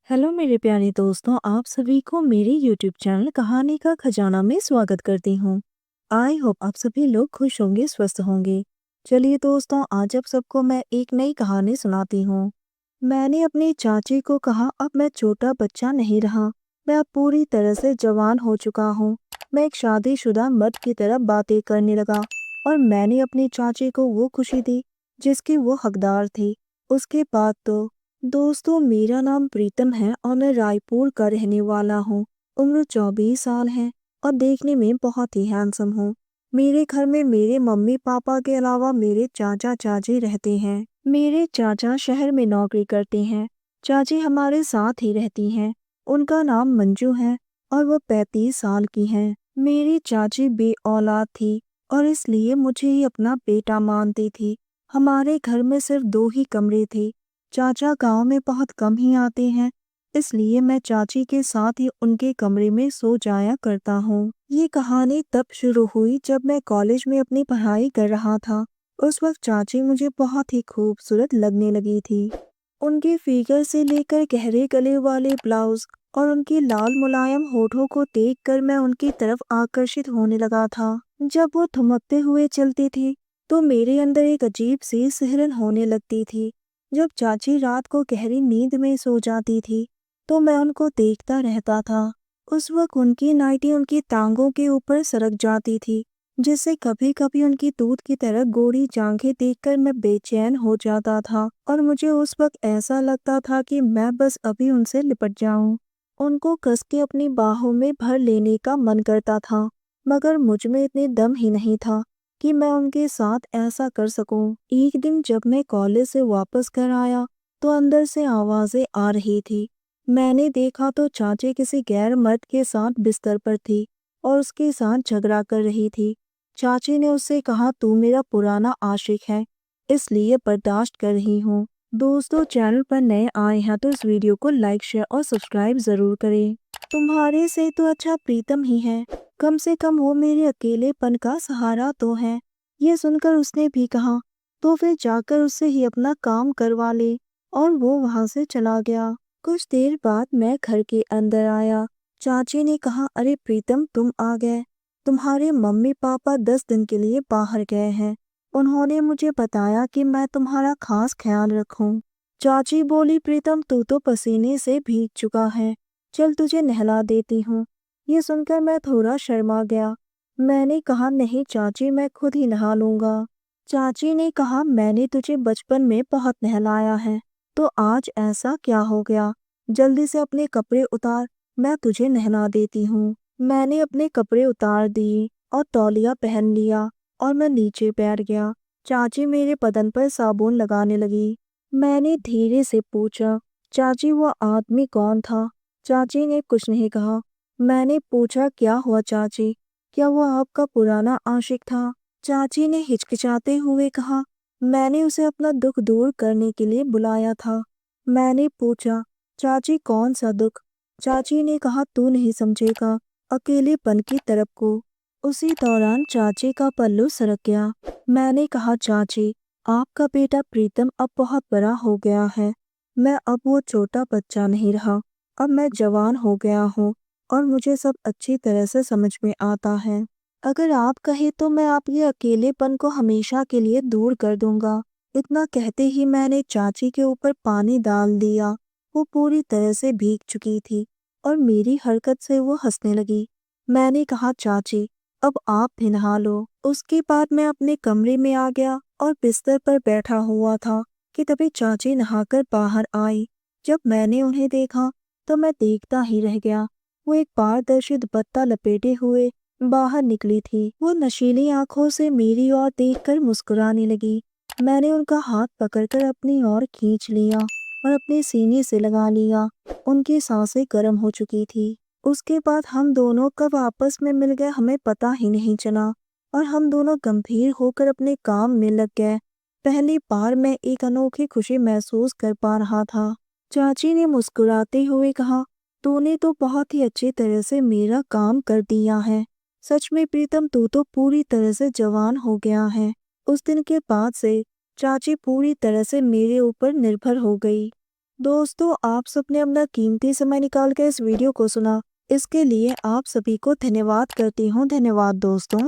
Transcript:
Hello मेरे प्यारे दोस्तों, आप सभी को मेरे यूट्यूब चैनल कहानी का खजाना में स्वागत करती हूँ। आई होप आप सभी लोग खुश होंगे, स्वस्थ होंगे। चलिए दोस्तों, आज आप सबको मैं एक नई कहानी सुनाती हूँ। मैंने अपनी चाची को कहा, अब मैं छोटा बच्चा नहीं रहा, मैं अब पूरी तरह से जवान हो चुका हूँ। मैं एक शादीशुदा मर्द की तरह बातें करने लगा और मैंने अपनी चाची को वो खुशी दी जिसकी वो हकदार थी। उसके बाद तो दोस्तों, मेरा नाम प्रीतम है और मैं रायपुर का रहने वाला हूँ। उम्र 24 साल है और देखने में बहुत ही हैंडसम हूँ। मेरे घर में मेरे मम्मी पापा के अलावा मेरे चाचा चाची रहते हैं। मेरे चाचा शहर में नौकरी करते हैं। चाची हमारे साथ ही रहती हैं। उनका नाम मंजू है और वो 35 साल की हैं। मेरी चाची बे औलाद थी और इसलिए मुझे ही अपना बेटा मानती थी। हमारे घर में सिर्फ 2 ही कमरे थे। चाचा गांव में बहुत कम ही आते हैं, इसलिए मैं चाची के साथ ही उनके कमरे में सो जाया करता हूँ। ये कहानी तब शुरू हुई जब मैं कॉलेज में अपनी पढ़ाई कर रहा था। उस वक्त चाची मुझे बहुत ही खूबसूरत लगने लगी थी। उनके फिगर से लेकर गहरे गले वाले ब्लाउज और उनके लाल मुलायम होठों को देखकर मैं उनकी तरफ आकर्षित होने लगा था। जब वो थमकते हुए चलती थी, तो मेरे अंदर एक अजीब सी सिहरन होने लगती थी। जब चाची रात को गहरी नींद में सो जाती थी, तो मैं उनको देखता रहता था। उस वक्त उनकी नाइटी उनकी टांगों के ऊपर सरक जाती थी, जिससे कभी कभी उनकी दूध की तरह गोरी जांघें देखकर मैं बेचैन हो जाता था और मुझे उस वक्त ऐसा लगता था कि मैं बस अभी उनसे लिपट जाऊं। उनको कस के अपनी बाहों में भर लेने का मन करता था, मगर मुझ में इतने दम ही नहीं था कि मैं उनके साथ ऐसा कर सकूं। एक दिन जब मैं कॉलेज से वापस घर आया, तो अंदर से आवाजें आ रही थी। मैंने देखा तो चाची किसी गैर मर्द के साथ बिस्तर पर थी और उसके साथ झगड़ा कर रही थी। चाची ने उससे कहा, तू मेरा पुराना आशिक है, इसलिए बर्दाश्त कर रही हूँ। दोस्तों, चैनल पर नए आए हैं तो इस वीडियो को लाइक, शेयर और सब्सक्राइब जरूर करें। तुम्हारे से तो अच्छा प्रीतम ही है, कम से कम वो मेरे अकेलेपन का सहारा तो है। ये सुनकर उसने भी कहा, तो फिर जाकर उससे ही अपना काम करवा ले, और वो वहां से चला गया। कुछ देर बाद मैं घर के अंदर आया। चाची ने कहा, अरे प्रीतम, तुम आ गए। तुम्हारे मम्मी पापा 10 दिन के लिए बाहर गए हैं। उन्होंने मुझे बताया कि मैं तुम्हारा खास ख्याल रखूं। चाची बोली, प्रीतम, तू तो पसीने से भीग चुका है, चल तुझे नहला देती हूँ। ये सुनकर मैं थोड़ा शर्मा गया। मैंने कहा, नहीं चाची, मैं खुद ही नहा लूंगा। चाची ने कहा, मैंने तुझे बचपन में बहुत नहलाया है, तो आज ऐसा क्या हो गया? जल्दी से अपने कपड़े उतार, मैं तुझे नहला देती हूँ। मैंने अपने कपड़े उतार दिए और तौलिया पहन लिया और मैं नीचे बैठ गया। चाची मेरे बदन पर साबुन लगाने लगी। मैंने धीरे से पूछा, चाची वो आदमी कौन था? चाची ने कुछ नहीं कहा। मैंने पूछा, क्या हुआ चाची, क्या वो आपका पुराना आशिक था? चाची ने हिचकिचाते हुए कहा, मैंने उसे अपना दुख दूर करने के लिए बुलाया था। मैंने पूछा, चाची कौन सा दुख? चाची ने कहा, तू नहीं समझेगा, अकेलेपन की तरफ को। उसी दौरान चाची का पल्लू सरक गया। मैंने कहा, चाची, आपका बेटा प्रीतम अब बहुत बड़ा हो गया है। मैं अब वो छोटा बच्चा नहीं रहा, अब मैं जवान हो गया हूँ और मुझे सब अच्छी तरह से समझ में आता है। अगर आप कहे तो मैं आपके अकेलेपन को हमेशा के लिए दूर कर दूंगा। इतना कहते ही मैंने चाची के ऊपर पानी डाल दिया। वो पूरी तरह से भीग चुकी थी और मेरी हरकत से वो हंसने लगी। मैंने कहा, चाची, अब आप भी नहा लो। उसके बाद मैं अपने कमरे में आ गया और बिस्तर पर बैठा हुआ था कि तभी चाची नहाकर बाहर आई। जब मैंने उन्हें देखा तो मैं देखता ही रह गया। वो एक पारदर्शी दुपट्टा लपेटे हुए बाहर निकली थी। वो नशीली आंखों से मेरी ओर देखकर मुस्कुराने लगी। मैंने उनका हाथ पकड़कर अपनी ओर खींच लिया और अपने सीने से लगा लिया। उनकी सांसें गर्म हो चुकी थी। उसके बाद हम दोनों कब आपस में मिल गए हमें पता ही नहीं चला और हम दोनों गंभीर होकर अपने काम में लग गए। पहली बार मैं एक अनोखी खुशी महसूस कर पा रहा था। चाची ने मुस्कुराते हुए कहा, तूने तो बहुत ही अच्छी तरह से मेरा काम कर दिया है। सच में प्रीतम, तू तो पूरी तरह से जवान हो गया है। उस दिन के बाद से चाची पूरी तरह से मेरे ऊपर निर्भर हो गई। दोस्तों, आप सबने अपना कीमती समय निकाल कर इस वीडियो को सुना, इसके लिए आप सभी को धन्यवाद करती हूँ। धन्यवाद दोस्तों।